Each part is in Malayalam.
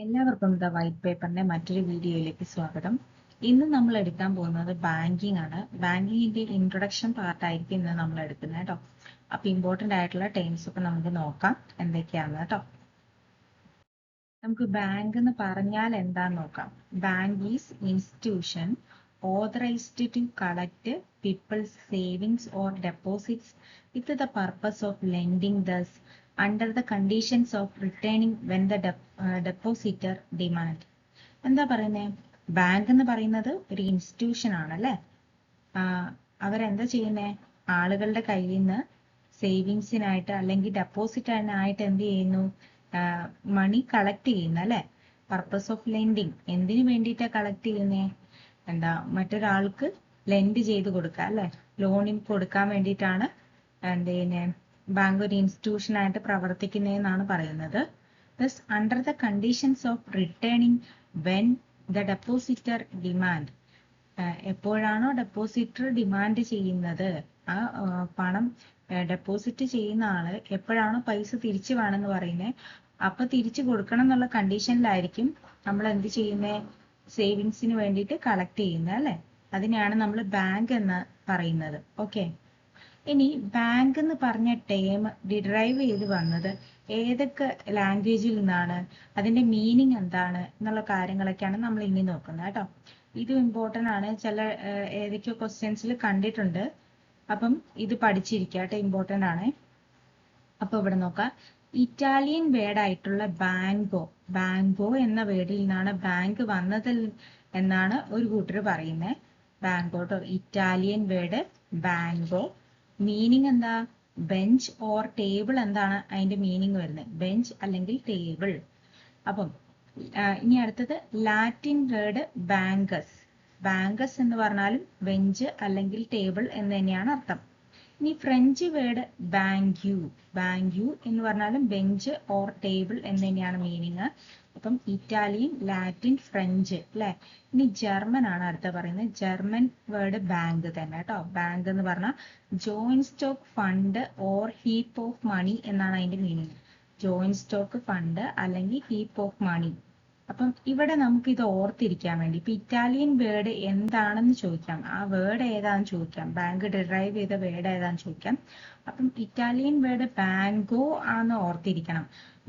എല്ലാവർക്കും ദ വൈറ്റ് പേപ്പറിന്റെ മറ്റൊരു വീഡിയോയിലേക്ക് സ്വാഗതം. ഇന്ന് നമ്മൾ എടുക്കാൻ പോകുന്നത് ബാങ്കിങ് ആണ്. ബാങ്കിങ്ങിന്റെ ഇൻട്രൊഡക്ഷൻ പാർട്ടായിരിക്കും ഇന്ന് നമ്മൾ എടുക്കുന്നത് കേട്ടോ. അപ്പൊ ഇമ്പോർട്ടന്റ് ആയിട്ടുള്ള ടേംസ് ഒക്കെ നമുക്ക് നോക്കാം എന്തൊക്കെയാന്ന് കേട്ടോ. നമുക്ക് ബാങ്ക് എന്ന് പറഞ്ഞാൽ എന്താന്ന് നോക്കാം. Bank is institution authorized to collect people's savings or deposits with the purpose of lending thus under the conditions of returning when the depositor demand. എന്താ പറയുന്നത്? ബാങ്ക് എന്ന് പറയുന്നത് ഒരു ഇൻസ്റ്റിറ്റ്യൂഷൻ ആണല്ലേ. അവരെന്താ ചെയ്യുന്നേ? ആളുകളുടെ കയ്യിൽ നിന്ന് സേവിങ്സിനായിട്ട് അല്ലെങ്കിൽ ഡെപ്പോസിറ്റിനായിട്ട് എന്ത് ചെയ്യുന്നു? മണി കളക്ട് ചെയ്യുന്ന അല്ലെ. പർപ്പസ് ഓഫ് ലെൻഡിങ് എന്തിനു വേണ്ടിയിട്ടാ കളക്ട് ചെയ്യുന്നേ? എന്താ മറ്റൊരാൾക്ക് ലെൻഡ് ചെയ്ത് കൊടുക്കുക അല്ലെ. ലോണിന് കൊടുക്കാൻ വേണ്ടിയിട്ടാണ് ബാങ്ക് ഒരു ഇൻസ്റ്റിറ്റ്യൂഷൻ ആയിട്ട് പ്രവർത്തിക്കുന്നതെന്നാണ് പറയുന്നത്. Thus, under the conditions of returning when the depositor demand, എപ്പോഴാണോ ഡെപ്പോസിറ്റർ ഡിമാൻഡ് ചെയ്യുന്നത്, ആ പണം ഡെപ്പോസിറ്റ് ചെയ്യുന്ന ആള് എപ്പോഴാണോ പൈസ തിരിച്ചു വേണമെന്ന് പറയുന്നത്, അപ്പൊ തിരിച്ചു കൊടുക്കണം എന്നുള്ള കണ്ടീഷനിലായിരിക്കും നമ്മൾ എന്ത് ചെയ്യുന്നത്? സേവിങ്സിന് വേണ്ടിയിട്ട് കളക്ട് ചെയ്യുന്നത് അല്ലെ. അതിനെയാണ് നമ്മൾ ബാങ്ക് എന്ന് പറയുന്നത്. ഓക്കെ. ഇനി ബാങ്ക് എന്ന് പറഞ്ഞ ടേം ഡിറൈവ് ചെയ്ത് വന്നത് ഏതൊക്കെ ലാംഗ്വേജിൽ നിന്നാണ്, അതിന്റെ മീനിങ് എന്താണ് എന്നുള്ള കാര്യങ്ങളൊക്കെയാണ് നമ്മൾ ഇനി നോക്കുന്നത് കേട്ടോ. ഇത് ഇമ്പോർട്ടൻ്റ് ആണ്. ചില ഏതൊക്കെയോ ക്വസ്റ്റ്യൻസിൽ കണ്ടിട്ടുണ്ട്. അപ്പം ഇത് പഠിച്ചിരിക്കുക കേട്ടോ, ഇമ്പോർട്ടൻ്റ് ആണ്. അപ്പൊ ഇവിടെ നോക്കാം. ഇറ്റാലിയൻ വേർഡ് ആയിട്ടുള്ള ബാങ്കോ എന്ന വേർഡിൽ നിന്നാണ് ബാങ്ക് വന്നത് എന്നാണ് ഒരു കൂട്ടർ പറയുന്നത്. ബാങ്കോട്ടോ, ഇറ്റാലിയൻ വേർഡ് ബാങ്കോ. മീനിങ് എന്താ? ബെഞ്ച് ഓർ ടേബിൾ എന്താണ് അതിന്റെ മീനിങ് വരുന്നത്? ബെഞ്ച് അല്ലെങ്കിൽ ടേബിൾ. അപ്പം ഇനി അടുത്തത് ലാറ്റിൻ വേർഡ് ബാങ്കസ് എന്ന് പറഞ്ഞാലും ബെഞ്ച് അല്ലെങ്കിൽ ടേബിൾ എന്ന് തന്നെയാണ് അർത്ഥം. ഇനി ഫ്രഞ്ച് വേർഡ് ബാങ്ക്യൂ എന്ന് പറഞ്ഞാലും ബെഞ്ച് ഓർ ടേബിൾ എന്ന് തന്നെയാണ് മീനിങ്. അപ്പം ഇറ്റാലിയൻ, ലാറ്റിൻ, ഫ്രഞ്ച് അല്ലെ. ഇനി ജർമ്മൻ ആണ് അടുത്ത പറയുന്നത്. ജർമ്മൻ വേർഡ് ബാങ്ക് തന്നെ കേട്ടോ. ബാങ്ക് എന്ന് പറഞ്ഞാൽ joint stock fund or heap of money എന്നാണ് അതിന്റെ മീനിങ്. ജോയിന്റ് സ്റ്റോക്ക് ഫണ്ട് അല്ലെങ്കിൽ ഹീപ്പ് ഓഫ് മണി. അപ്പം ഇവിടെ നമുക്ക് ഇത് ഓർത്തിരിക്കാൻ വേണ്ടി ഇപ്പൊ ഇറ്റാലിയൻ വേർഡ് എന്താണെന്ന് ചോദിക്കാം, ആ വേർഡ് ഏതാണെന്ന് ചോദിക്കാം, ബാങ്ക് ഡിറൈവ് ചെയ്ത വേർഡ് ഏതാണെന്ന് ചോദിക്കാം. അപ്പം ഇറ്റാലിയൻ വേർഡ് ബാങ്കോ ആണെന്ന് ഓർത്തിരിക്കണം.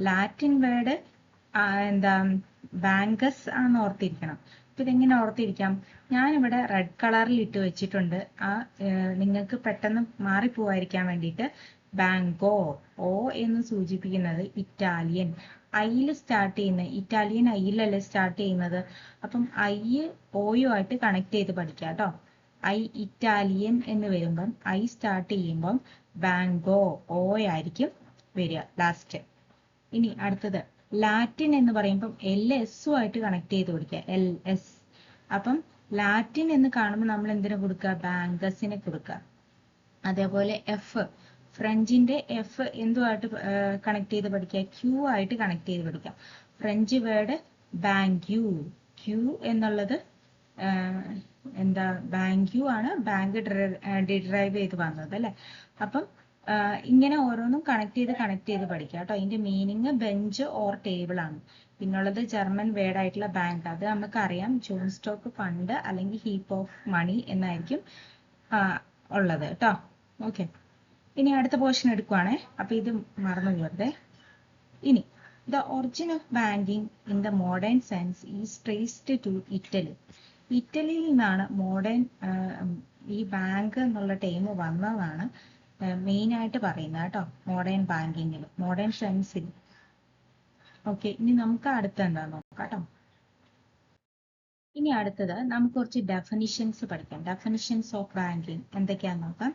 ലാറ്റിൻ വേർഡ് എന്താ ബാങ്കസ് ആണെന്ന് ഓർത്തിരിക്കണം. അപ്പൊ ഇതെങ്ങനെ ഓർത്തിരിക്കാം? ഞാനിവിടെ റെഡ് കളറിൽ ഇട്ട് വെച്ചിട്ടുണ്ട്. നിങ്ങൾക്ക് പെട്ടെന്ന് മാറിപ്പോവാതിരിക്കാൻ വേണ്ടിയിട്ട്. ബാങ്കോ, ഓ എന്ന് സൂചിപ്പിക്കുന്നത് ഇറ്റാലിയൻ. ഐയിൽ സ്റ്റാർട്ട് ചെയ്യുന്ന ഇറ്റാലിയൻ ഐയിലല്ലേ സ്റ്റാർട്ട് ചെയ്യുന്നത്. അപ്പം ഐ ഓയും ആയിട്ട് കണക്ട് ചെയ്ത് പഠിക്കാം കേട്ടോ. ഐ ഇറ്റാലിയൻ എന്ന് വരുമ്പം ഐ സ്റ്റാർട്ട് ചെയ്യുമ്പം ബാങ്കോ ഓ ആയിരിക്കും വരിക ലാസ്റ്റ്. ഇനി അടുത്തത് ലാറ്റിൻ എന്ന് പറയുമ്പം LS ആയിട്ട് കണക്ട് ചെയ്ത് കൊടുക്കുക, LS. അപ്പം ലാറ്റിൻ എന്ന് കാണുമ്പോൾ നമ്മൾ എന്തിനു കൊടുക്കുക? ബാങ്കസിനെ കൊടുക്കുക. അതേപോലെ ഫ്രഞ്ചിന്റെ എഫ് എന്തുമായിട്ട് കണക്ട് ചെയ്ത് പഠിക്കുക? ക്യൂ ആയിട്ട് കണക്ട് ചെയ്ത് പഠിക്കാം. French word ബാങ്ക്യൂ. ക്യൂ എന്നുള്ളത് എന്താ? ബാങ്ക്യൂ ആണ് ബാങ്ക് ഡിറൈവ് ചെയ്ത് വന്നത് അല്ലെ. അപ്പം ഇങ്ങനെ ഓരോന്നും കണക്ട് ചെയ്ത് പഠിക്കുക കേട്ടോ. അതിന്റെ മീനിങ് ബെഞ്ച് ഓർ ടേബിൾ ആണ്. പിന്നുള്ളത് ജർമ്മൻ വേർഡ് ആയിട്ടുള്ള ബാങ്ക്. അത് നമുക്കറിയാം, ജോയിന്റ് സ്റ്റോക്ക് ഫണ്ട് അല്ലെങ്കിൽ ഹീപ്പ് ഓഫ് മണി എന്നായിരിക്കും ഉള്ളത് കേട്ടോ. ഓക്കെ. ഇനി അടുത്ത പോർഷൻ എടുക്കുവാണേ. അപ്പൊ ഇത് മറന്നു പോകരുതേ. ഇനി the origin of banking in the modern sense is traced to Italy. ഇറ്റലിയിൽ നിന്നാണ് ഈ ബാങ്ക് എന്നുള്ള ടേം വന്നതാണ് മെയിൻ ആയിട്ട് പറയുന്നത് കേട്ടോ. മോഡേൺ ബാങ്കിങ്ങിൽ, മോഡേൺ സെൻസിൽ. ഓക്കെ. ഇനി നമുക്ക് അടുത്ത എന്താന്ന് നോക്കാം കേട്ടോ. ഇനി അടുത്തത് നമുക്ക് കുറച്ച് ഡെഫിനിഷൻസ് പഠിക്കാം. ഡെഫിനിഷൻസ് ഓഫ് ബാങ്കിങ് എന്തൊക്കെയാന്ന് നോക്കാം.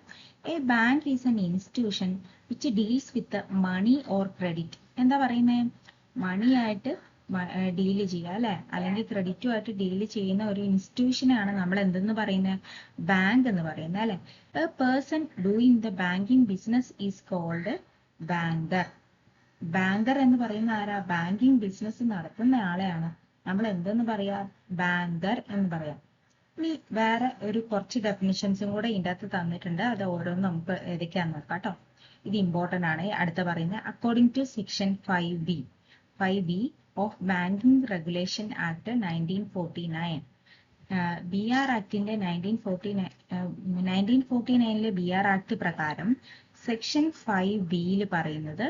A bank is an institution which deals with money or credit. എന്താ പറയുന്നത്? മണി ആയിട്ട് ഡീല് ചെയ്യുക അല്ലെ, അല്ലെങ്കിൽ ക്രെഡിറ്റുമായിട്ട് ഡീല് ചെയ്യുന്ന ഒരു ഇൻസ്റ്റിറ്റ്യൂഷനാണ് നമ്മൾ എന്തെന്ന് പറയുന്നത്? ബാങ്ക് എന്ന് പറയുന്നത് അല്ലെ. A person doing the banking business is called banker. Banker എന്ന് പറയുന്ന ആരാ? ബാങ്കിങ് ബിസിനസ് നടത്തുന്ന ആളെയാണ് നമ്മൾ എന്തെന്ന് പറയാ? ബാങ്കർ എന്ന് പറയാം. ഇനി വേറെ കുറച്ച് ഡെഫിനിഷൻസും കൂടെ ഇതിൻ്റെ അകത്ത് തന്നിട്ടുണ്ട്. അത് ഓരോന്നും നമുക്ക് ഏതൊക്കെയാന്ന് നോക്കാം കേട്ടോ. ഇത് ഇമ്പോർട്ടൻ്റ് ആണ്. അടുത്ത പറയുന്നത് according to section 5B of banking regulation act 1949. B R ആക്ടിന്റെ 1949 ബി ആർ ആക്ട് പ്രകാരം സെക്ഷൻ 5B പറയുന്നത്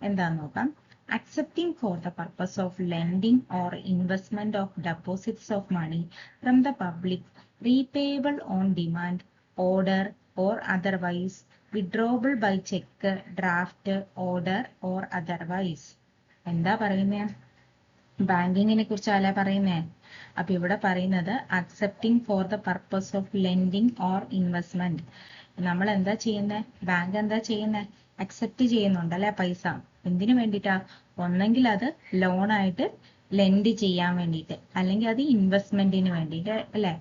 എന്താന്ന് നോക്കാം. Accepting for the purpose of lending or investment of deposits of money from the public, repayable on demand, order or otherwise, withdrawable by check, draft, order or otherwise. എന്താ പറയുന്നേ? ബാങ്കിങ്ങിനെ കുറിച്ചല്ല പറയുന്നേ. അപ്പൊ ഇവിടെ പറയുന്നത് accepting for the purpose of lending or investment. നമ്മൾ എന്താ ചെയ്യുന്നത്? ബാങ്ക് എന്താ ചെയ്യുന്നത്? അക്സെപ്റ്റ് ചെയ്യുന്നുണ്ടല്ലേ പൈസ. എന്തിനു വേണ്ടിയിട്ടാ? ഒന്നെങ്കിൽ അത് ലോണായിട്ട് ലെൻഡ് ചെയ്യാൻ വേണ്ടിയിട്ട്, അല്ലെങ്കിൽ അത് ഇൻവെസ്റ്റ്മെന്റിന് വേണ്ടിയിട്ട് അല്ലെ.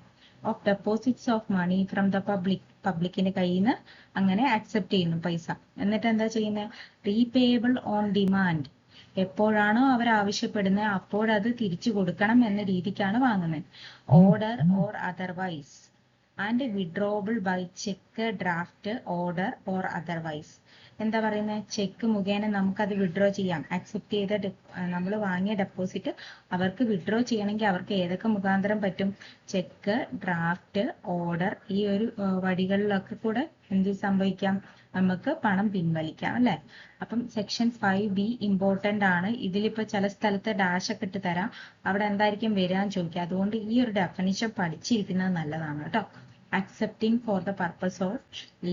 Of deposits of money from the പബ്ലിക്കിന്റെ കയ്യിൽ നിന്ന് അങ്ങനെ അക്സെപ്റ്റ് ചെയ്യുന്നു പൈസ. എന്നിട്ട് എന്താ ചെയ്യുന്നത്? Repayable on demand. എപ്പോഴാണോ അവർ ആവശ്യപ്പെടുന്നത് അപ്പോഴത് തിരിച്ചു കൊടുക്കണം എന്ന രീതിക്കാണ് വാങ്ങുന്നത്. Order or otherwise and withdrawable by cheque, draft, order or otherwise. എന്താ പറയുന്നത്? ചെക്ക് മുഖേന നമുക്കത് വിഡ്രോ ചെയ്യാം. അക്സെപ്റ്റ് ചെയ്ത നമ്മൾ വാങ്ങിയ ഡെപ്പോസിറ്റ് അവർക്ക് വിഡ്രോ ചെയ്യണമെങ്കിൽ അവർക്ക് ഏതൊക്കെ മുഖാന്തരം പറ്റും? ചെക്ക്, ഡ്രാഫ്റ്റ്, ഓർഡർ, ഈ ഒരു വഴികളിലൊക്കെ കൂടെ എന്ത് സംഭവിക്കാം? നമുക്ക് പണം പിൻവലിക്കാം അല്ലെ. അപ്പം സെക്ഷൻ 5B ഇമ്പോർട്ടന്റ് ആണ്. ഇതിലിപ്പോ ചില സ്ഥലത്ത് ഡാഷ് ഒക്കെ ഇട്ട് തരാം. അവിടെ എന്തായിരിക്കും വരാൻ ചോദിക്കുക. അതുകൊണ്ട് ഈ ഒരു ഡെഫിനിഷൻ പഠിച്ചിരിക്കുന്നത് നല്ലതാണ് കേട്ടോ. Accepting for the purpose of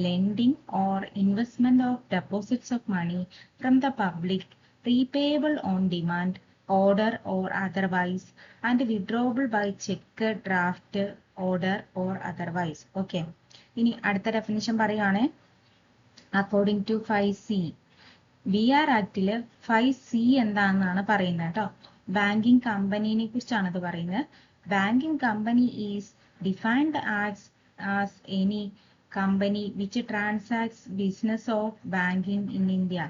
lending or investment of deposits of money from the public, repayable on demand, order or otherwise, and withdrawable by check, draft, order or otherwise. Okay. ഇനി അടുത്ത ഡെഫിനിഷൻ പറയുകയാണെ. According to 5C, BR ആക്ടില് 5C എന്താണെന്നാണ് പറയുന്നത് കേട്ടോ. ബാങ്കിങ് കമ്പനിനെ കുറിച്ചാണ് ഇത് പറയുന്നത്. Banking company is defined as any company which transacts business of banking in India.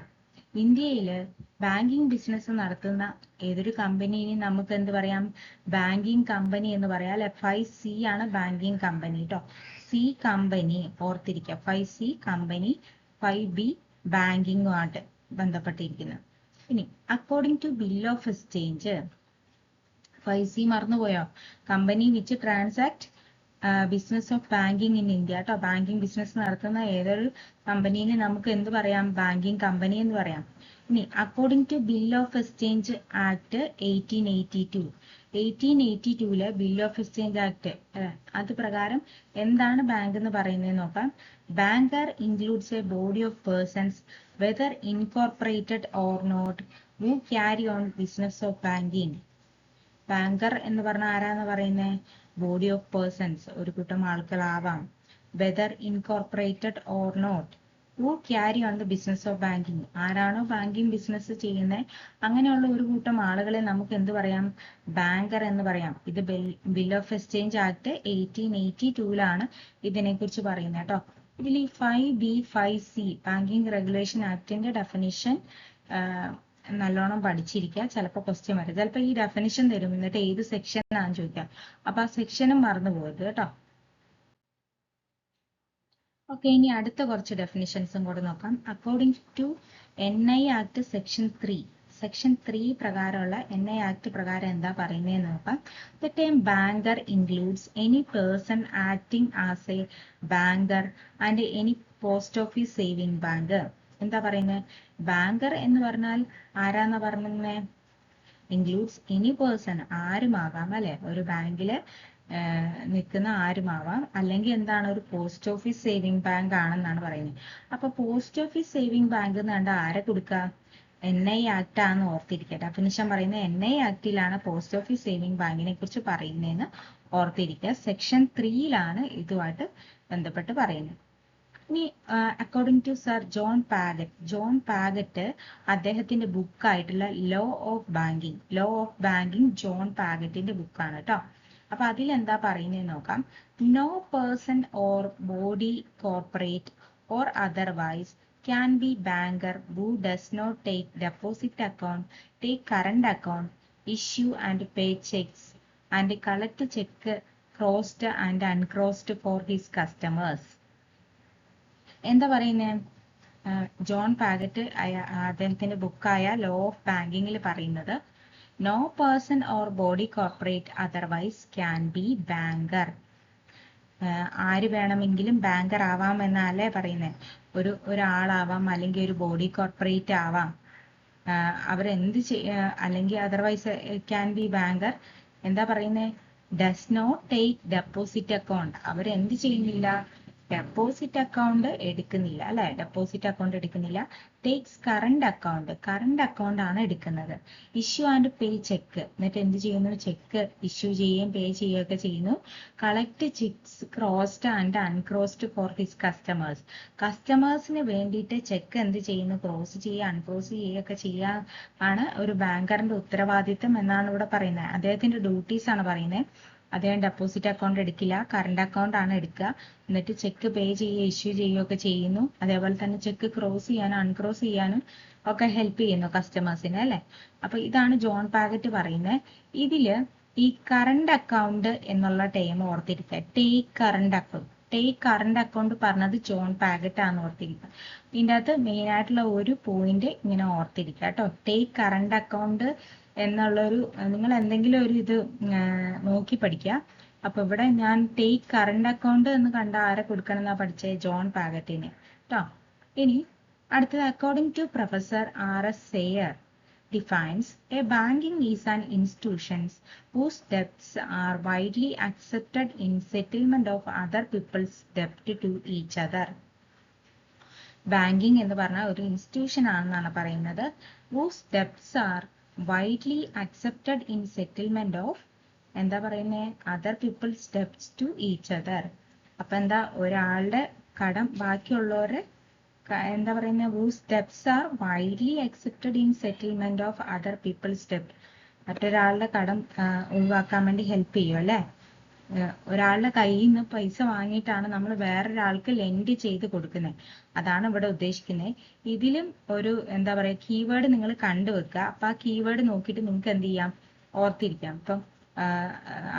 ഇന്ത്യയില് ബാങ്കിങ് ബിസിനസ് നടത്തുന്ന ഏതൊരു കമ്പനിയും നമുക്ക് എന്ത് പറയാം? ബാങ്കിങ് കമ്പനി എന്ന് പറയാം അല്ലെ. 5C ആണ് ബാങ്കിങ് കമ്പനി കേട്ടോ. C കമ്പനി ഓർത്തിരിക്കുക. 5C കമ്പനി, 5B ബാങ്കിങ്ങുമായിട്ട് ബന്ധപ്പെട്ടിരിക്കുന്നത്. ഇനി according to bill of exchange, 5C മറന്നുപോയോ? Company which transact business of banking in India കേട്ടോ. ബാങ്കിങ് ബിസിനസ് നടത്തുന്ന ഏതൊരു കമ്പനീനെ നമുക്ക് എന്ത് പറയാം? ബാങ്കിങ് കമ്പനി എന്ന് പറയാം. ഇനി according to bill of exchange act 1882, 1882 bill of exchange act അത് പ്രകാരം എന്താണ് ബാങ്ക് എന്ന് പറയുന്നത് നോക്കാം. Banker includes a body of persons whether incorporated or not who carry on business of banking. Banker എന്ന് പറഞ്ഞാൽ ആരാന്ന് പറയുന്നത്? ബോഡി ഓഫ് പേഴ്സൺസ്, ഒരു കൂട്ടം ആൾക്കാരാവാം. Whether incorporated or not who carry on the business of banking. ആരാണോ ബാങ്കിങ് ബിസിനസ് ചെയ്യുന്നത് അങ്ങനെയുള്ള ഒരു കൂട്ടം ആളുകളെ നമുക്ക് എന്ത് പറയാം? ബാങ്കർ എന്ന് പറയാം. ഇത് ബിൽ ഓഫ് എക്സ്ചേഞ്ച് ആക്ട് 1882 ഇതിനെ കുറിച്ച് പറയുന്നത് കേട്ടോ. ഇതിൽ ഈ 5B 5C banking regulation ആക്ടിന്റെ definition നല്ലോണം പഠിച്ചിരിക്കുക. ചിലപ്പോൾ ക്വസ്റ്റ്യൻ വരും. ചിലപ്പോൾ ഈ ഡെഫിനിഷൻ തരും, എന്നിട്ട് ഏത് സെക്ഷൻ ആണെന്ന് ചോദിക്കാം. അപ്പൊ ആ സെക്ഷനും മറന്നു പോകരുത് കേട്ടോ. ഓക്കെ, ഇനി അടുത്ത കുറച്ച് ഡെഫിനിഷൻസും കൂടെ നോക്കാം. According to NI act section 3, section 3 പ്രകാരമുള്ള NI ആക്ട് പ്രകാരം എന്താ പറയുന്നതെന്ന് നോക്കാം. The term banker includes any person acting as a banker and any post office saving bank. എന്താ പറയുന്നത്? ബാങ്കർ എന്ന് പറഞ്ഞാൽ ആരാന്നാ പറഞ്ഞത്? ഇൻക്ലൂഡ്സ് എനി പേഴ്സൺ, ആരുമാകാം അല്ലെ. ഒരു ബാങ്കില് നിൽക്കുന്ന ആരുമാവാം. അല്ലെങ്കിൽ എന്താണ്? ഒരു പോസ്റ്റ് ഓഫീസ് സേവിംഗ് ബാങ്ക് ആണെന്നാണ് പറയുന്നത്. അപ്പൊ പോസ്റ്റ് ഓഫീസ് സേവിംഗ് ബാങ്ക് എന്ന് കണ്ടാൽ ആരെ കൊടുക്കുക? NI ആക്ട് ആണെന്ന് ഓർത്തിരിക്കുക. ഡെഫിനിഷൻ പറയുന്നത് NI ആക്ടിലാണ് പോസ്റ്റ് ഓഫീസ് സേവിംഗ് ബാങ്കിനെ കുറിച്ച് പറയുന്നതെന്ന് ഓർത്തിരിക്കുക. സെക്ഷൻ 3 ഇതുമായിട്ട് ബന്ധപ്പെട്ട് പറയുന്നത്. ഇനി according to sir John Paget അദ്ദേഹത്തിന്റെ ബുക്കായിട്ടുള്ള ലോ ഓഫ് ബാങ്കിങ് ജോൺ പാഗറ്റിന്റെ ബുക്കാണ് കേട്ടോ. അപ്പൊ അതിൽ എന്താ പറയുന്നത് നോക്കാം. No person or body corporate or otherwise can be banker who does not take deposit account, take current account, issue and pay checks and collect check crossed and uncrossed for his customers. എന്താ പറയുന്നത്? ജോൺ പാഗറ്റ് അദ്ദേഹത്തിന്റെ ബുക്കായ ലോ ഓഫ് ബാങ്കിങ്ങിൽ പറയുന്നത് No person or body corporate otherwise can be banker. ആര് വേണമെങ്കിലും ബാങ്കർ ആവാം എന്നല്ലേ പറയുന്നത്. ഒരാളാവാം, അല്ലെങ്കിൽ ഒരു ബോഡി കോർപ്പറേറ്റ് ആവാം. അവരെന്ത് അല്ലെങ്കിൽ അതർവൈസ് ക്യാൻ ബി ബാങ്കർ. എന്താ പറയുന്നത്? Does not take deposit account. അവരെന്ത് ചെയ്യുന്നില്ല? ഡെപ്പോസിറ്റ് അക്കൗണ്ട് എടുക്കുന്നില്ല അല്ലെ? ഡെപ്പോസിറ്റ് അക്കൗണ്ട് എടുക്കുന്നില്ല. ടേക്സ് കറണ്ട് അക്കൗണ്ട് ആണ് എടുക്കുന്നത്. Issue and pay cheque. എന്നിട്ട് എന്ത് ചെയ്യുന്നു? ചെക്ക് ഇഷ്യൂ ചെയ്യുകയും പേ ചെയ്യുകയൊക്കെ ചെയ്യുന്നു. Collect cheques crossed and uncrossed for his customers. കസ്റ്റമേഴ്സിന് വേണ്ടിയിട്ട് ചെക്ക് എന്ത് ചെയ്യുന്നു? ക്രോസ് ചെയ്യുക, അൺക്രോസ് ചെയ്യുകയൊക്കെ ചെയ്യാൻ ആണ് ഒരു ബാങ്കറിന്റെ ഉത്തരവാദിത്തം എന്നാണ് ഇവിടെ പറയുന്നത്. അദ്ദേഹത്തിന്റെ ഡ്യൂട്ടീസ് ആണ് പറയുന്നത്. അദ്ദേഹം ഡെപ്പോസിറ്റ് അക്കൗണ്ട് എടുക്കില്ല, കറണ്ട് അക്കൗണ്ട് ആണ് എടുക്കുക. എന്നിട്ട് ചെക്ക് പേ ചെയ്യുക, ഇഷ്യൂ ചെയ്യുകയൊക്കെ ചെയ്യുന്നു. അതേപോലെ തന്നെ ചെക്ക് ക്രോസ് ചെയ്യാനും അൺക്രോസ് ചെയ്യാനും ഒക്കെ ഹെൽപ്പ് ചെയ്യുന്നു കസ്റ്റമേഴ്സിനെ അല്ലെ? അപ്പൊ ഇതാണ് ജോൺ പാഗറ്റ് പറയുന്നത്. ഇതില് ഈ കറണ്ട് അക്കൗണ്ട് എന്നുള്ള ടേം ഓർത്തിരിക്കുക. ടേക്ക് കറണ്ട് അക്കൗണ്ട് പറഞ്ഞത് ജോൺ പാഗറ്റ് ആണ് ഓർത്തിരിക്കുക. ഇതിൻ്റെ അകത്ത് മെയിൻ ആയിട്ടുള്ള ഒരു പോയിന്റ് ഇങ്ങനെ ഓർത്തിരിക്കുക കേട്ടോ. ടേക്ക് കറണ്ട് അക്കൗണ്ട് എന്നുള്ളൊരു നിങ്ങൾ എന്തെങ്കിലും ഒരു ഇത് നോക്കി പഠിക്കുക. അപ്പൊ ഇവിടെ ഞാൻ ടേക്ക് കറണ്ട് അക്കൗണ്ട് എന്ന് കണ്ട ആരെ കൊടുക്കണം എന്നാ പഠിച്ചത്? ജോൺ പാഗറ്റിന് കേട്ടോ. ഇനി അടുത്തത് according to professor R.S. Sayer defines a banking is an institution whose debts are widely accepted in settlement of other people's debt to each other. Banking എന്ന് പറഞ്ഞാൽ ഒരു ഇൻസ്റ്റിറ്റ്യൂഷൻ ആണെന്നാണ് പറയുന്നത്. whose debts are widely accepted in settlement of എന്താ പറയുന്നത്? other people's debts to each other. അപ്പൊ എന്താ? ഒരാളുടെ കടം ബാക്കിയുള്ളവരെ എന്താ പറയുന്നത്? whose debts are widely accepted in settlement of other people's debt. മറ്റൊരാളുടെ കടം ഒഴിവാക്കാൻ വേണ്ടി ഹെൽപ്പ് ചെയ്യും അല്ലെ? ഒരാളുടെ കയ്യിൽ നിന്ന് പൈസ വാങ്ങിയിട്ടാണ് നമ്മൾ വേറൊരാൾക്ക് ലെൻഡ് ചെയ്ത് കൊടുക്കുന്നത്. അതാണ് ഇവിടെ ഉദ്ദേശിക്കുന്നത്. ഇതിലും ഒരു എന്താ പറയുക കീവേഡ് നിങ്ങൾ കണ്ടുവെക്കുക. അപ്പൊ ആ കീവേഡ് നോക്കിയിട്ട് നിങ്ങൾക്ക് എന്ത് ചെയ്യാം? ഓർത്തിരിക്കാം. ഇപ്പം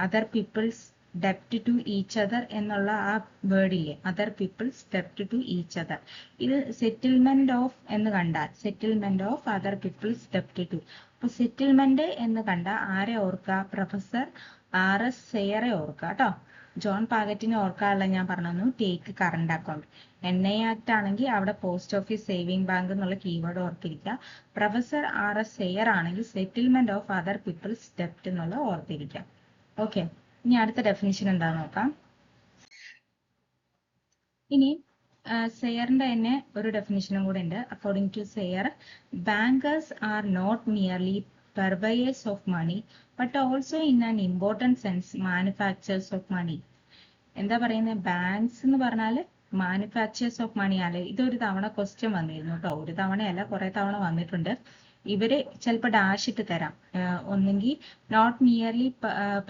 അതർ പീപ്പിൾസ് ഡെപ്റ്റ് ടു ഈച്ച് അതർ എന്നുള്ള ആ വേർഡില്ലേ, അതർ പീപ്പിൾസ് ഡെപ്റ്റ് ടു ഈച്ച് അതർ, ഇത് സെറ്റിൽമെന്റ് ഓഫ് എന്ന് കണ്ടാൽ സെറ്റിൽമെന്റ് ഓഫ് അതർ പീപ്പിൾസ് ഡെപ്റ്റ് ടു. അപ്പൊ സെറ്റിൽമെന്റ് എന്ന് കണ്ട ആരെ ഓർക്കുക? Professor R.S. Sayer ഓർക്കുക കേട്ടോ. ജോൺ പാഗറ്റിനെ ഓർക്കാനുള്ള ഞാൻ പറഞ്ഞു. Take current account. NI act ആണെങ്കിൽ അവിടെ പോസ്റ്റ് ഓഫീസ് സേവിംഗ് ബാങ്ക് എന്നുള്ള കീവേഡ് ഓർത്തിരിക്കുക. Professor R.S. Sayer ആണെങ്കിൽ സെറ്റിൽമെന്റ് ഓഫ് അതർ പീപ്പിൾസ് ഡെപ്റ്റ് എന്നുള്ള ഓർത്തിരിക്കുക. ഓക്കെ, ഇനി അടുത്ത ഡെഫിനിഷൻ എന്താന്ന് നോക്കാം. ഇനി സെയറിന്റെ തന്നെ ഒരു ഡെഫിനിഷനും കൂടെ ഉണ്ട്. According to Sayer, bankers are not merely purveyors of money but also in an important sense manufacturers of money. എന്താ പറയുന്നത്? ബാങ്ക്സ് എന്ന് പറഞ്ഞാൽ മാനുഫാക്ചേഴ്സ് ഓഫ് മണി അല്ലെ? ഇതൊരു തവണ ക്വസ്റ്റ്യൻ വന്നിരുന്നു കേട്ടോ. ഒരു തവണയല്ല, കുറെ തവണ വന്നിട്ടുണ്ട്. ഇവര് ചിലപ്പോൾ ഡാഷ് ഇട്ട് തരാം. ഒന്നെങ്കിൽ നോട്ട് മിയർലി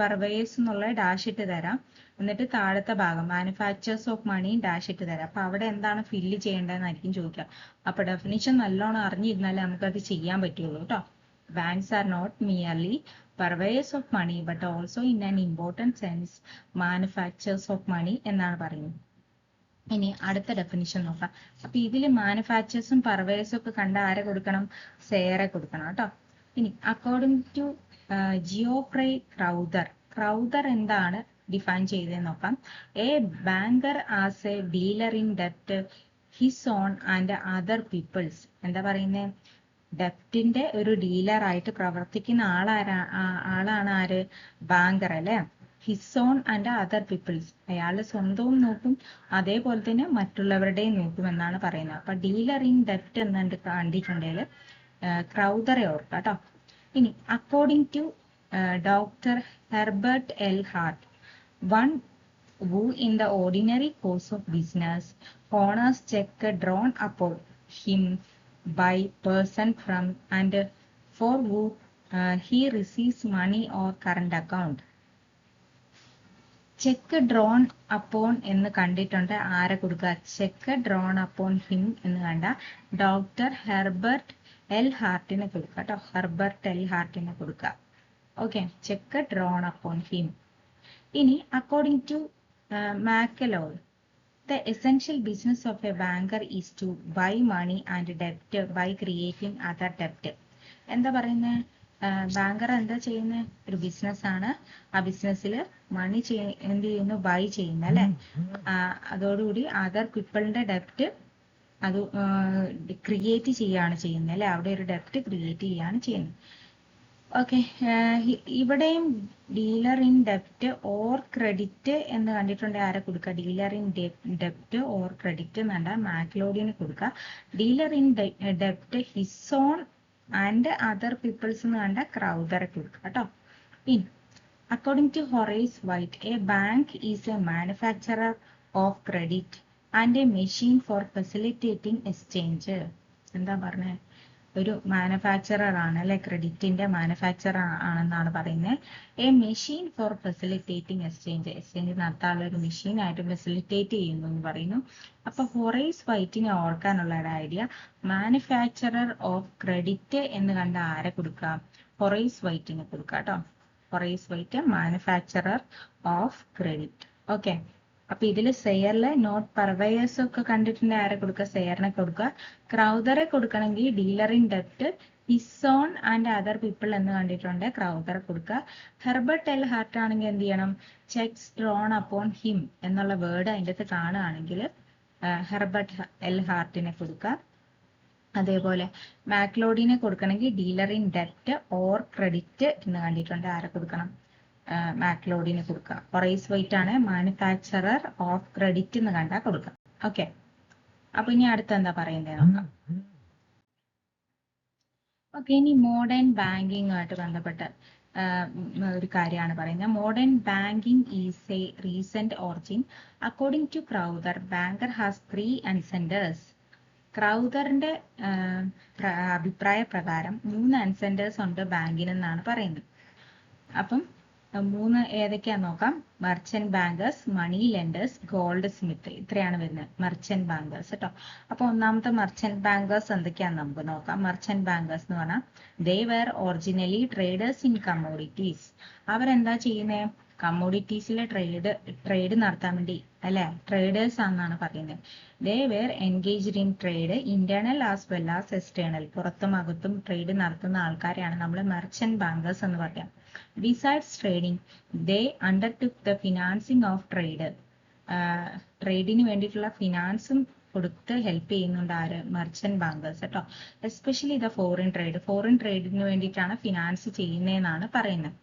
പർവേയേഴ്സ് എന്നുള്ള ഡാഷ് ഇട്ട് തരാം. എന്നിട്ട് താഴത്തെ ഭാഗം മാനുഫാക്ചേഴ്സ് ഓഫ് മണി ഡാഷ് ഇട്ട് തരാം. അപ്പൊ അവിടെ എന്താണ് ഫില്ല് ചെയ്യേണ്ടതെന്നായിരിക്കും ചോദിക്കുക. അപ്പൊ ഡെഫിനിഷൻ നല്ലോണം അറിഞ്ഞിരുന്നാലേ നമുക്കത് ചെയ്യാൻ പറ്റുള്ളൂ കേട്ടോ. Banks are not merely purveyors of money but also in an important sense manufacturers of money എന്നാണ് പറയുന്നത്. ഇനി അടുത്ത ഡെഫിനിഷൻ നോക്കാം. അപ്പൊ ഇതിൽ മാനുഫാക്ചേഴ്സും പർവേഴ്സും ഒക്കെ കണ്ട ആരെ കൊടുക്കണം? സെയറെ കൊടുക്കണം കേട്ടോ. ഇനി അക്കോർഡിംഗ് ടു ജിയോഫ്രേ ക്രൗദർ എന്താണ് ഡിഫൈൻ ചെയ്തതെന്ന് നോക്കാം. A banker as a dealer in ഡെപ്റ്റ് his own and other people's. എന്താ പറയുന്നത്? ഡെപ്റ്റിന്റെ ഒരു ഡീലർ ആയിട്ട് പ്രവർത്തിക്കുന്ന ആളാണ് ആര്? ബാങ്കർ അല്ലെ? His own and other people's. അയാളുടെ സ്വന്തവും നോക്കും, അതേപോലെ തന്നെ മറ്റുള്ളവരുടെയും നോക്കും എന്നാണ് പറയുന്നത്. അപ്പൊ ഡീലർ ഇൻ ഡെപ്റ്റ് എന്നു കണ്ടിട്ടുണ്ടെങ്കിൽ ക്രൗദറെ ഓർക്കാം കേട്ടോ. ഇനി according to doctor Herbert L Hart, one who in the ordinary course of business honors check drawn upon him by person from and for who he receives money or current account. Check drawn upon എന്ന് കണ്ടിട്ടുണ്ട് ആരെ കൊടുക്കുക? ചെക്ക് ഡ്രോൺ അപ്പോൺ ഹിം എന്ന് കണ്ട ഡോക്ടർ ഹെർബർട്ട് എൽ ഹാർട്ടിനെ കൊടുക്കുക കേട്ടോ. ഹെർബർട്ട് എൽ ഹാർട്ടിനെ കൊടുക്കുക. Okay, cheque drawn upon him. ഇനി according to Macleod, the essential business of a banker is to buy money and debt by creating other debt. എന്താ പറയുന്നത്? ബാങ്കർ എന്താ ചെയ്യുന്നത്? ഒരു ബിസിനസ്സാണ്. ആ ബിസിനസ്സിൽ മണി എന്ത് ചെയ്യുന്നു? ബൈ ചെയ്യുന്നു അല്ലെ. അതോടുകൂടി അതർ പീപ്പിളിന്റെ ഡെപ്റ്റ് അത് ക്രിയേറ്റ് ചെയ്യാണ് ചെയ്യുന്നത് അല്ലെ. അവിടെ ഒരു ഡെപ്റ്റ് ക്രിയേറ്റ് ചെയ്യാണ് ചെയ്യുന്നത്. ഓക്കെ, ഇവിടെയും ഡീലർ ഇൻ ഡെപ്റ്റ് ഓർ ക്രെഡിറ്റ് എന്ന് കണ്ടിട്ടുണ്ട്. ആരെ കൊടുക്കുക? ഡീലർ ഇൻ ഡെപ്റ്റ് ഓർ ക്രെഡിറ്റ് എന്ന് കണ്ടാൽ മാക്ലോഡിന് കൊടുക്കുക. ഡീലർ ഇൻ ഡെപ്റ്റ് his own and other people's എന്ന് കണ്ടാൽ ക്രൗദറെ കൊടുക്കുക കേട്ടോ. ഇനി according to Horace White, a bank is a manufacturer of credit and a machine for facilitating exchange. എന്താ പറഞ്ഞത്? ഒരു മാനുഫാക്ചറർ ആണ് അല്ലെ, ക്രെഡിറ്റിന്റെ മാനുഫാക്ചറർ ആണെന്നാണ് പറയുന്നത്. A machine for facilitating exchange നടത്താനുള്ള ഒരു മെഷീൻ ആയിട്ട് ഫെസിലിറ്റേറ്റ് ചെയ്യുന്നു എന്ന് പറയുന്നു. അപ്പൊ ഹൊറൈസ് വൈറ്റിനെ ഓർക്കാനുള്ള ഒരു ഐഡിയ, മാനുഫാക്ചറർ ഓഫ് ക്രെഡിറ്റ് എന്ന് കണ്ട ആരെ കൊടുക്കാം? ഹൊറൈസ് വൈറ്റിനെ കൊടുക്കാം കേട്ടോ. Horace white manufacturer of credit. Okay, അപ്പൊ ഇതില് സെയറിലെ നോട്ട് പർവയേഴ്സ് ഒക്കെ കണ്ടിട്ടുണ്ട്. ആരെ കൊടുക്കുക? സെയറിനെ കൊടുക്കുക. ക്രൗദറെ കൊടുക്കണമെങ്കിൽ ഡീലർ ഇൻ ഡെപ്റ്റ് his own and other people എന്ന് കണ്ടിട്ടുണ്ട്. ക്രൗദറെ കൊടുക്കുക. ഹെർബർട്ട് എൽ ഹാർട്ട് ആണെങ്കിൽ എന്ത് ചെയ്യണം? ചെക്സ് ഡ്രോൺ അപ്പോൺ ഹിം എന്നുള്ള വേർഡ് അതിൻ്റെ അകത്ത് കാണുകയാണെങ്കിൽ ഹെർബർട്ട് എൽ ഹാർട്ടിനെ കൊടുക്കുക. അതേപോലെ മാക്ലോഡിനെ കൊടുക്കണമെങ്കിൽ ഡീലർ ഇൻ ഡെപ്റ്റ് ഓർ ക്രെഡിറ്റ് എന്ന് കണ്ടിട്ടുണ്ട്. ആരെ കൊടുക്കണം? മാക്ലോഡിന് കൊടുക്കുക. ഹൊറൈസ് വൈറ്റ് ആണ് മാനുഫാക്ചറർ ഓഫ് ക്രെഡിറ്റ് എന്ന് കണ്ടാൽ കൊടുക്കുക. ഓക്കെ, അപ്പൊ ഇനി അടുത്ത് എന്താ പറയുന്നത് നോക്കാം. ഓക്കെ, ഇനി മോഡേൺ ബാങ്കിങ് ആയിട്ട് ബന്ധപ്പെട്ട ഒരു കാര്യമാണ് പറയുന്നത്. Modern banking is a recent origin. According to Crowther, banker has 3 ancestors. ക്രൗദറിന്റെ അഭിപ്രായ പ്രകാരം 3 അൻസെൻഡേഴ്സ് ഉണ്ട് ബാങ്കിനെന്നാണ് പറയുന്നത്. അപ്പം 3 ഏതൊക്കെയാ നോക്കാം. Merchant bankers, money lenders, goldsmith. ഇത്രയാണ് വരുന്നത് മർച്ചന്റ് ബാങ്കേഴ്സ് കേട്ടോ. അപ്പൊ ഒന്നാമത്തെ മർച്ചന്റ് ബാങ്കേഴ്സ് എന്തൊക്കെയാന്ന് നമുക്ക് നോക്കാം. മർച്ചന്റ് ബാങ്കേഴ്സ് എന്ന് പറഞ്ഞാൽ they were originally traders in commodities. അവരെന്താ ചെയ്യുന്നത്? കമ്മോഡിറ്റീസിലെ ട്രേഡ് നടത്താൻ വേണ്ടി അല്ലെ, ട്രേഡേഴ്സ് ആണെന്നാണ് പറയുന്നത്. They were engaged in trade internal as well as external. പുറത്തും അകത്തും ട്രേഡ് നടത്തുന്ന ആൾക്കാരെയാണ് നമ്മൾ മെർച്ചന്റ് ബാങ്കേഴ്സ് എന്ന് പറയാം. Besides trading, they undertook the financing of trade. ട്രേഡിന് വേണ്ടിയിട്ടുള്ള ഫിനാൻസും കൊടുത്ത് ഹെൽപ്പ് ചെയ്യുന്നുണ്ട് ആര്? മെർച്ചന്റ് ബാങ്കേഴ്സ് കേട്ടോ. Especially the foreign trade. Foreign ട്രേഡിന് വേണ്ടിയിട്ടാണ് ഫിനാൻസ് ചെയ്യുന്നതെന്നാണ് പറയുന്നത്.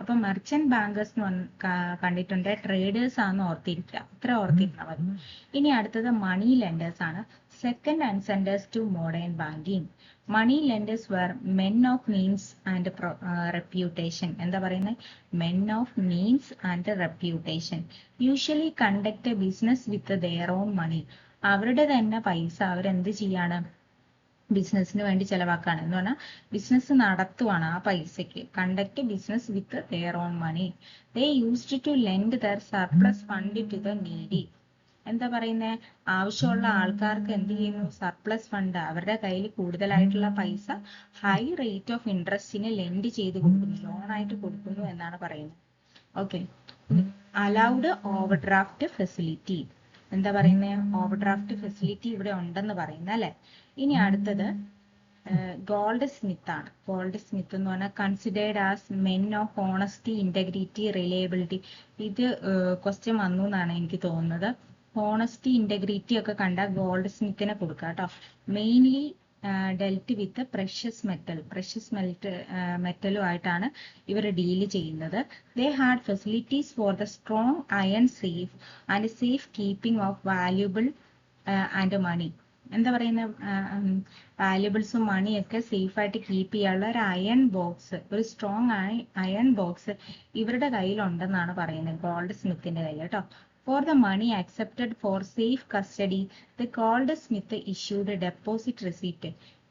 അപ്പൊ മെർച്ചന്റ് ബാങ്കേഴ്സ് കണ്ടിട്ടുണ്ട്, ട്രേഡേഴ്സ് ആണെന്ന് ഓർത്തിരിക്കുക. ഇത്ര ഓർത്തിരുന്നാൽ മതി. ഇനി അടുത്തത് മണി ലെൻഡേഴ്സ് ആണ്. Second ancestors to modern banking. Money lenders were men of means and reputation. എന്താ പറയുന്നത്? Men of means and reputation. Usually conduct a business with their own money. അവരുടെ തന്നെ പൈസ അവരെന്ത് ചെയ്യാണ്? ബിസിനസ്സിന് വേണ്ടി ചെലവാക്കാണ്. എന്ന് പറഞ്ഞാൽ ബിസിനസ് നടത്തുവാണ് ആ പൈസക്ക്. Conduct business with their own money. They used to lend their surplus fund to the needy. എന്താ പറയുന്നത്? ആവശ്യമുള്ള ആൾക്കാർക്ക് എന്ത് ചെയ്യുന്നു? സർപ്ലസ് ഫണ്ട്, അവരുടെ കയ്യിൽ കൂടുതലായിട്ടുള്ള പൈസ ഹൈ റേറ്റ് ഓഫ് ഇൻട്രസ്റ്റിന് ലെൻഡ് ചെയ്ത് കൊടുക്കുന്നു, ലോണായിട്ട് കൊടുക്കുന്നു എന്നാണ് പറയുന്നത്. Okay, allowed over draft facility. എന്താ പറയുന്നത്? ഓവർ ഡ്രാഫ്റ്റ് ഫെസിലിറ്റി ഇവിടെ ഉണ്ടെന്ന് പറയുന്നത് അല്ലെ. ഇനി അടുത്തത് ഗോൾഡ് സ്മിത്ത് ആണ്. ഗോൾഡ് സ്മിത്ത് എന്ന് പറഞ്ഞാൽ considered as men of honesty, integrity, reliability. ഇത് ക്വസ്റ്റ്യൻ വന്നു എന്നാണ് എനിക്ക് തോന്നുന്നത്. ഓണസ്റ്റി, ഇന്റഗ്രിറ്റി ഒക്കെ കണ്ട ഗോൾഡ് സ്മിത്തിനെ കൊടുക്കുക കേട്ടോ. മെയിൻലി ഡെൽറ്റ് വിത്ത് പ്രഷ്യസ് മെറ്റലുമായിട്ടാണ് ഇവർ ഡീല് ചെയ്യുന്നത്. They had facilities for the strong iron safe and safe keeping of valuable and money. എന്താ പറയുന്ന വാല്യുബിൾസും മണിയൊക്കെ സേഫ് ആയിട്ട് കീപ്പ് ചെയ്യാനുള്ള ഒരു അയൺ ബോക്സ്, ഒരു സ്ട്രോങ് അയൺ ബോക്സ് ഇവരുടെ കയ്യിലുണ്ടെന്നാണ് പറയുന്നത്, ഗോൾഡ് സ്മിത്തിന്റെ കയ്യിൽ കേട്ടോ. For the money accepted for safe custody, the Goldsmith issued a deposit receipt.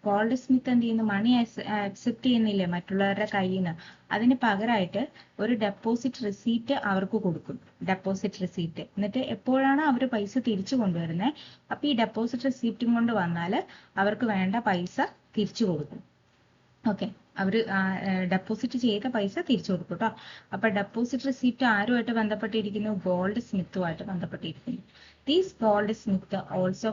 Gold Smith എന്ത് ചെയ്യുന്നു? മണി അക്സെപ്റ്റ് ചെയ്യുന്നില്ലേ മറ്റുള്ളവരുടെ കയ്യിൽ നിന്ന്, അതിന് പകരമായിട്ട് ഒരു ഡെപ്പോസിറ്റ് റിസീറ്റ് അവർക്ക് കൊടുക്കും. Deposit receipt. എന്നിട്ട് എപ്പോഴാണ് അവർ പൈസ തിരിച്ചു കൊണ്ടുവരുന്നത്, അപ്പൊ ഈ ഡെപ്പോസിറ്റ് റിസീപ്റ്റും കൊണ്ട് വന്നാൽ അവർക്ക് വേണ്ട പൈസ തിരിച്ചു കൊടുക്കും. ഓക്കെ, അവർ ഡെപ്പോസിറ്റ് ചെയ്ത പൈസ തിരിച്ചു കൊടുക്കും കേട്ടോ. അപ്പൊ ഡെപ്പോസിറ്റ് റിസീപ്റ്റ് ആരുമായിട്ട് ബന്ധപ്പെട്ടിരിക്കുന്നു? ഗോൾഡ് സ്മിത്തുമായിട്ട് ബന്ധപ്പെട്ടിരിക്കുന്നു. These goldsmith also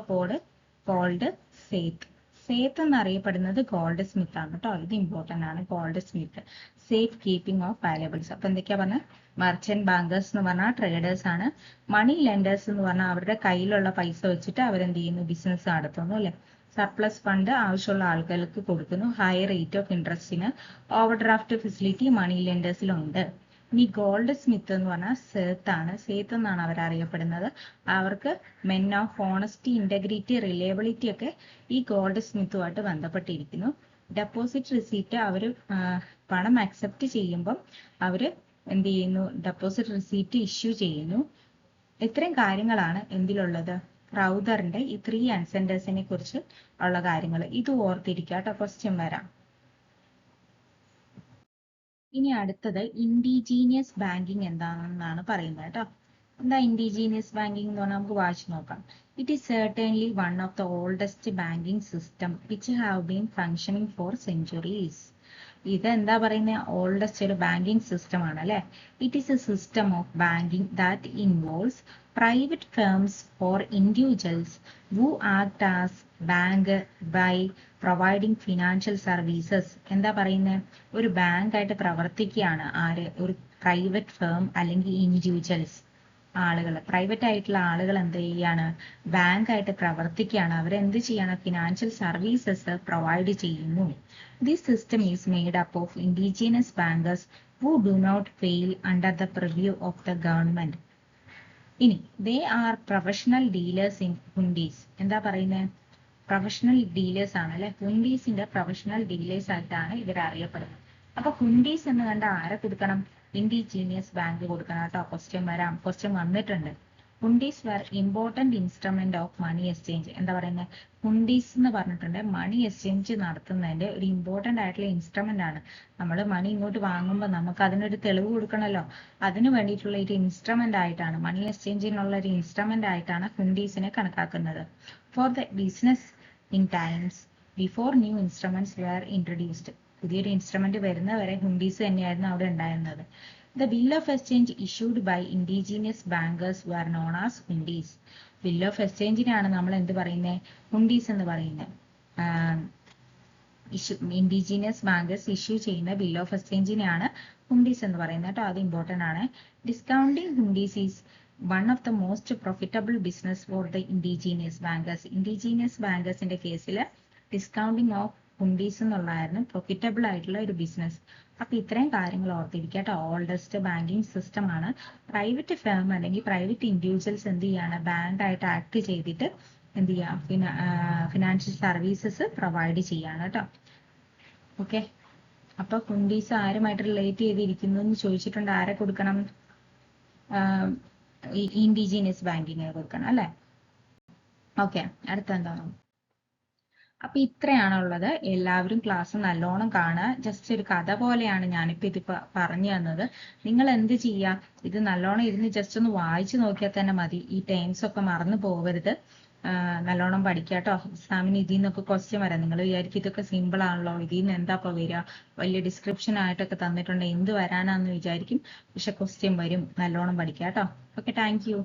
called seth. Seth എന്നറിയപ്പെടുന്നത് ഗോൾഡ് സ്മിത്ത് ആണ് കേട്ടോ. ഇത് ഇമ്പോർട്ടന്റ് ആണ്. Goldsmith, safe keeping of valuables. അപ്പൊ എന്തൊക്കെയാ പറഞ്ഞ മർച്ചന്റ് ബാങ്കേഴ്സ് എന്ന് പറഞ്ഞാൽ ട്രേഡേഴ്സ് ആണ്. മണി ലെൻഡേഴ്സ് എന്ന് പറഞ്ഞാൽ അവരുടെ കയ്യിലുള്ള പൈസ വെച്ചിട്ട് അവരെന്ത് ചെയ്യുന്നു, ബിസിനസ് നടത്തുന്നു അല്ലെ. സർപ്ലസ് ഫണ്ട് ആവശ്യമുള്ള ആളുകൾക്ക് കൊടുക്കുന്നു. ഹൈ റേറ്റ് ഓഫ് ഇൻട്രസ്റ്റിന് ഓവർ ഡ്രാഫ്റ്റ് ഫെസിലിറ്റി മണി ലെൻഡേഴ്സിലുണ്ട്. ഇനി ഗോൾഡ് സ്മിത്ത് എന്ന് പറഞ്ഞാൽ സേത്ത് ആണ്. സേത്ത് എന്നാണ് അവർ അറിയപ്പെടുന്നത്. അവർക്ക് men of honesty, integrity, reliability ഒക്കെ ഈ ഗോൾഡ് സ്മിത്തുമായിട്ട് ബന്ധപ്പെട്ടിരിക്കുന്നു. ഡെപ്പോസിറ്റ് റിസീറ്റ് അവർ പണം അക്സെപ്റ്റ് ചെയ്യുമ്പം അവര് എന്ത് ചെയ്യുന്നു, ഡെപ്പോസിറ്റ് റിസീറ്റ് ഇഷ്യൂ ചെയ്യുന്നു. ഇത്രയും കാര്യങ്ങളാണ് എന്തിലുള്ളത്, റൗദറിന്റെ ഈ 3 അൻസെന്റേഴ്സിനെ കുറിച്ച് ഉള്ള കാര്യങ്ങൾ. ഇത് ഓർത്തിരിക്കുക കേട്ടോ, ക്വസ്റ്റ്യൻ വരാം. ഇനി അടുത്തത് ഇൻഡിജീനിയസ് ബാങ്കിങ് എന്താണെന്നാണ് പറയുന്നത് കേട്ടോ. എന്താ ഇൻഡിജീനിയസ് ബാങ്കിങ് എന്ന് പറഞ്ഞാൽ നമുക്ക് വായിച്ചു നോക്കാം. It is certainly one of the oldest banking system which have been functioning for centuries. ഇത് എന്താ പറയുന്നത്, ഓൾഡസ്റ്റ് ഒരു ബാങ്കിങ് സിസ്റ്റം ആണ് അല്ലെ. It is a system of banking that involves private firms for individuals who act as bank by providing financial services. എന്താ പറയുന്നത്, ഒരു ബാങ്ക് ആയിട്ട് പ്രവർത്തിക്കുകയാണ് ആര്, ഒരു പ്രൈവറ്റ് ഫേം അല്ലെങ്കിൽ ഇൻഡിവിജ്വൽസ് ആളുകൾ. പ്രൈവറ്റ് ആയിട്ടുള്ള ആളുകൾ എന്ത് ചെയ്യാണ്, ബാങ്ക് ആയിട്ട് പ്രവർത്തിക്കുകയാണ്. അവരെന്ത് ചെയ്യാണ്, ഫിനാൻഷ്യൽ സർവീസസ് പ്രൊവൈഡ് ചെയ്യുന്നു. This system is made up of indigenous bankers who do not fail under the purview of the government. ഇനി they are professional dealers in hundis. എന്താ പറയുന്നത്, പ്രൊഫഷണൽ ഡീലേഴ്സ് ആണ് അല്ലെ. ഹുണ്ടീസിന്റെ പ്രൊഫഷണൽ ഡീലേഴ്സ് ആയിട്ടാണ് ഇവർ അറിയപ്പെടുന്നത്. അപ്പൊ ഹുണ്ടീസ് എന്ന് കണ്ട ആരെ കൊടുക്കണം, ഇൻഡിജീനിയസ് ബാങ്ക് കൊടുക്കണം കേട്ടോ. ക്വസ്റ്റ്യൻ വരാം, ക്വസ്റ്റ്യൻ വന്നിട്ടുണ്ട്. Hundis were important instrument of money exchange. എന്താ പറയുന്നത്, ഹുണ്ടീസ് എന്ന് പറഞ്ഞിട്ടുണ്ട് മണി എക്സ്ചേഞ്ച് നടത്തുന്നതിന്റെ ഒരു ഇമ്പോർട്ടന്റ് ആയിട്ടുള്ള ഇൻസ്ട്രുമെന്റ് ആണ്. നമ്മൾ മണി ഇങ്ങോട്ട് വാങ്ങുമ്പോൾ നമുക്ക് അതിനൊരു തെളിവ് കൊടുക്കണമല്ലോ. അതിന് വേണ്ടിയിട്ടുള്ള ഒരു ഇൻസ്ട്രുമെന്റ് ആയിട്ടാണ്, മണി എക്സ്ചേഞ്ചിനുള്ള ഒരു ഇൻസ്ട്രുമെന്റ് ആയിട്ടാണ് ഹുണ്ടീസിനെ കണക്കാക്കുന്നത്. For the business in times before new instruments were introduced. പുതിയൊരു ഇൻസ്ട്രുമെന്റ് വരുന്നവരെ ഹുണ്ടീസ് തന്നെയായിരുന്നു അവിടെ ഉണ്ടായിരുന്നത്. The bill of exchange issued by indigenous bankers were known as hundis. Bill of exchangeനെയാണ് നമ്മൾ എന്ത് പറയുന്നത്, ഹുണ്ടീസ് എന്ന് പറയുന്നത്. ഇൻഡിജീനിയസ് ബാങ്കേഴ്സ് ഇഷ്യൂ ചെയ്യുന്ന ബിൽ ഓഫ് എക്സ്ചേഞ്ചിനെയാണ് ഹുണ്ടീസ് എന്ന് പറയുന്നത് കേട്ടോ. അത് ഇമ്പോർട്ടന്റ് ആണ്. Discounting hundis is one of the most profitable business for the indigenous bankers. Indigenous ബാങ്കേഴ്സിന്റെ കേസിൽ ഡിസ്കൗണ്ടിങ് ഓഫ് ഹുണ്ടീസ് എന്നുള്ളതായിരുന്നു പ്രോഫിറ്റബിൾ ആയിട്ടുള്ള ഒരു ബിസിനസ്. അപ്പൊ ഇത്രയും കാര്യങ്ങൾ ഓർത്തിരിക്കട്ടെ. ഓൾഡസ്റ്റ് ബാങ്കിങ് സിസ്റ്റം ആണ്. പ്രൈവറ്റ് ഫേം അല്ലെങ്കിൽ പ്രൈവറ്റ് ഇൻഡിവിജ്വൽസ് എന്ത് ചെയ്യാണ്, ബാങ്ക് ആയിട്ട് ആക്ട് ചെയ്തിട്ട് എന്ത് ചെയ്യാം, ഫിനാൻഷ്യൽ സർവീസസ് പ്രൊവൈഡ് ചെയ്യാണ് കേട്ടോ. ഓക്കെ, അപ്പൊ ഹുണ്ടീസ് ആരുമായിട്ട് റിലേറ്റ് ചെയ്തിരിക്കുന്നു എന്ന് ചോദിച്ചിട്ടുണ്ട്. ആരെ കൊടുക്കണം, ഇൻഡിജീനിയസ് ബാങ്കിങ്ങിന് കൊടുക്കണം അല്ലെ. ഓക്കെ, അടുത്ത എന്താണ്. അപ്പൊ ഇത്രയാണുള്ളത്. എല്ലാവരും ക്ലാസ് നല്ലോണം കാണുക. ജസ്റ്റ് ഒരു കഥ പോലെയാണ് ഞാനിപ്പോ ഇത് പറഞ്ഞു തന്നത്. നിങ്ങൾ എന്ത് ചെയ്യുക, ഇത് നല്ലോണം ഇരുന്ന് ജസ്റ്റ് ഒന്ന് വായിച്ചു നോക്കിയാൽ തന്നെ മതി. ഈ ടേംസ് ഒക്കെ മറന്നു പോകരുത്. നല്ലോണം പഠിക്കുക കേട്ടോ. എക്സാമിന് ഇതിൽ നിന്നൊക്കെ ക്വസ്റ്റ്യൻ വരാം. നിങ്ങൾ വിചാരിക്കും ഇതൊക്കെ സിമ്പിൾ ആണല്ലോ, ഇതിൽ നിന്ന് എന്താ ഇപ്പൊ വരിക, വലിയ ഡിസ്ക്രിപ്ഷൻ ആയിട്ടൊക്കെ തന്നിട്ടുണ്ട്, എന്ത് വരാനാന്ന് വിചാരിക്കും. പക്ഷെ ക്വസ്റ്റ്യൻ വരും. നല്ലോണം പഠിക്കുക കേട്ടോ. Okay, thank you.